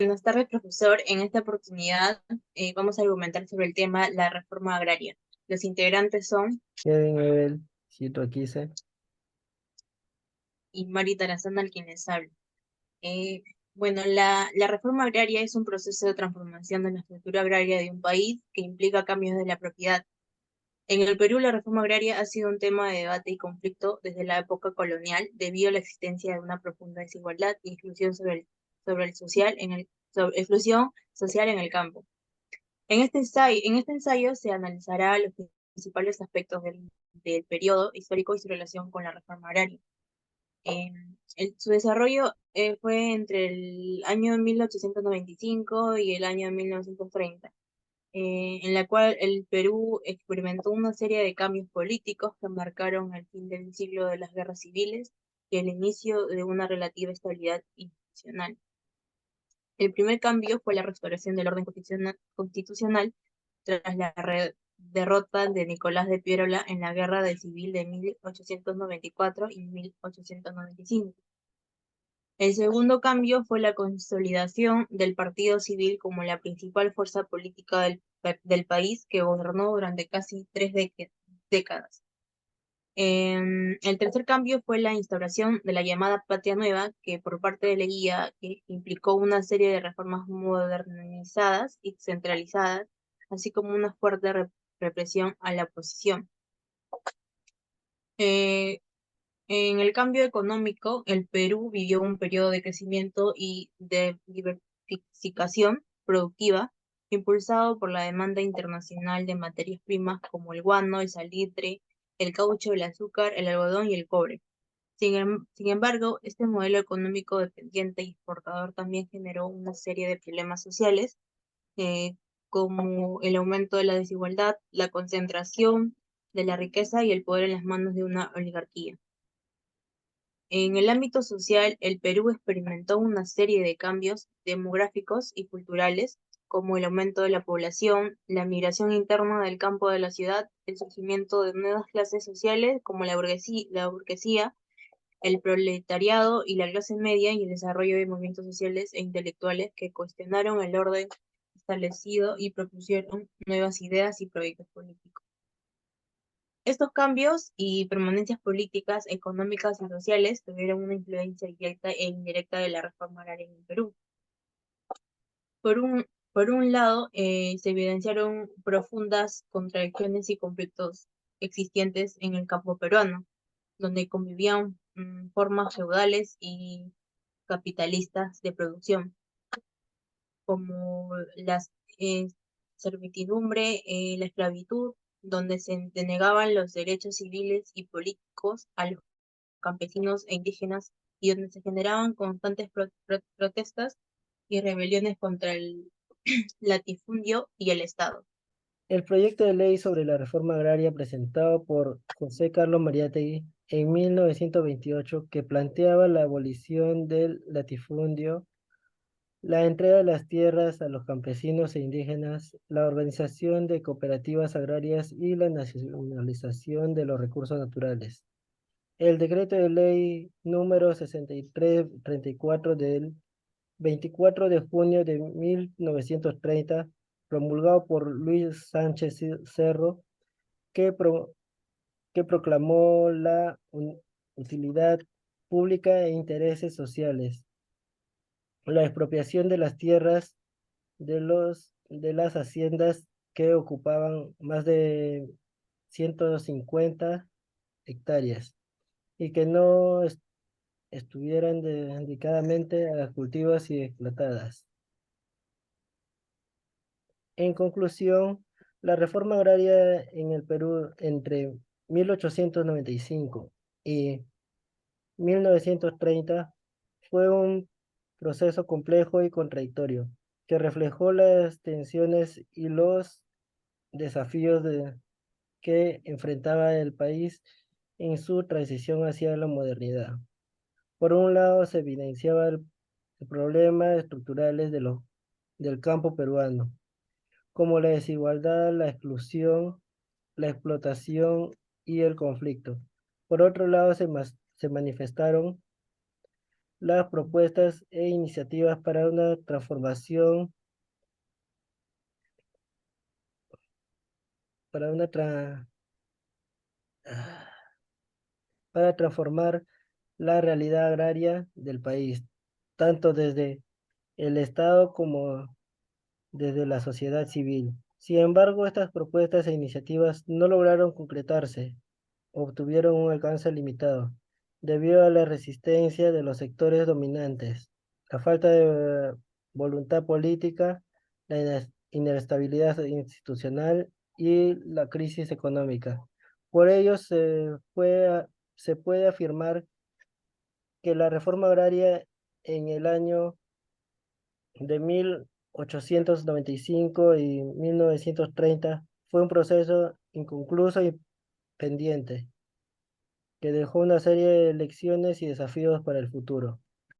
Buenas tardes, profesor. En esta oportunidad vamos a argumentar sobre el tema la reforma agraria. Los integrantes son Kevin Ebel, 115. y Mari Tarazona, al quien les habla. Eh, bueno, la reforma agraria es un proceso de transformación de la estructura agraria de un país que implica cambios de la propiedad. En el Perú, la reforma agraria ha sido un tema de debate y conflicto desde la época colonial debido a la existencia de una profunda desigualdad y exclusión sobre el social exclusión social en el campo. En este ensayo se analizará los principales aspectos del periodo histórico y su relación con la reforma agraria. Su desarrollo fue entre el año 1895 y el año 1930, en la cual el Perú experimentó una serie de cambios políticos que marcaron el fin del siglo de las guerras civiles y el inicio de una relativa estabilidad institucional. El primer cambio fue la restauración del orden constitucional tras la derrota de Nicolás de Piérola en la Guerra del Civil de 1894 y 1895. El segundo cambio fue la consolidación del Partido Civil como la principal fuerza política del país, que gobernó durante casi tres décadas. El tercer cambio fue la instauración de la llamada Patria Nueva, que por parte de Leguía que implicó una serie de reformas modernizadas y centralizadas, así como una fuerte represión a la oposición. Eh, en el cambio económico, el Perú vivió un periodo de crecimiento y de diversificación productiva, impulsado por la demanda internacional de materias primas como el guano, el salitre, el caucho, el azúcar, el algodón y el cobre. Sin embargo, este modelo económico dependiente y exportador también generó una serie de problemas sociales, eh, como el aumento de la desigualdad, la concentración de la riqueza y el poder en las manos de una oligarquía. En el ámbito social, el Perú experimentó una serie de cambios demográficos y culturales, como el aumento de la población, la migración interna del campo a la ciudad, el surgimiento de nuevas clases sociales como la burguesía, el proletariado y la clase media, y el desarrollo de movimientos sociales e intelectuales que cuestionaron el orden establecido y propusieron nuevas ideas y proyectos políticos. Estos cambios y permanencias políticas, económicas y sociales tuvieron una influencia directa e indirecta de la reforma agraria en el Perú. Por un, por un lado, se evidenciaron profundas contradicciones y conflictos existentes en el campo peruano, donde convivían formas feudales y capitalistas de producción, como la servidumbre, la esclavitud, donde se denegaban los derechos civiles y políticos a los campesinos e indígenas, y donde se generaban constantes protestas y rebeliones contra el latifundio y el Estado. El proyecto de ley sobre la reforma agraria presentado por José Carlos Mariátegui en 1928, que planteaba la abolición del latifundio, la entrega de las tierras a los campesinos e indígenas, la organización de cooperativas agrarias y la nacionalización de los recursos naturales. El decreto de ley número 6334 del 24 de junio de 1930, promulgado por Luis Sánchez Cerro, que, que proclamó la utilidad pública e intereses sociales, la expropiación de las tierras de las haciendas que ocupaban más de 150 hectáreas y que no estuvieran dedicadamente a cultivos y explotadas. En conclusión, la reforma agraria en el Perú entre 1895 y 1930 fue un proceso complejo y contradictorio que reflejó las tensiones y los desafíos que enfrentaba el país en su transición hacia la modernidad. Por un lado, se evidenciaba el problema estructurales del campo peruano, como la desigualdad, la exclusión, la explotación y el conflicto. Por otro lado, se manifestaron las propuestas e iniciativas para una transformación, para una tra- para transformar la realidad agraria del país, tanto desde el Estado como desde la sociedad civil. Sin embargo, estas propuestas e iniciativas no lograron concretarse, obtuvieron un alcance limitado, debido a la resistencia de los sectores dominantes, la falta de voluntad política, la inestabilidad institucional y la crisis económica. Por ello, se puede afirmar que la reforma agraria en el año de 1895 y 1930 fue un proceso inconcluso y pendiente, que dejó una serie de lecciones y desafíos para el futuro.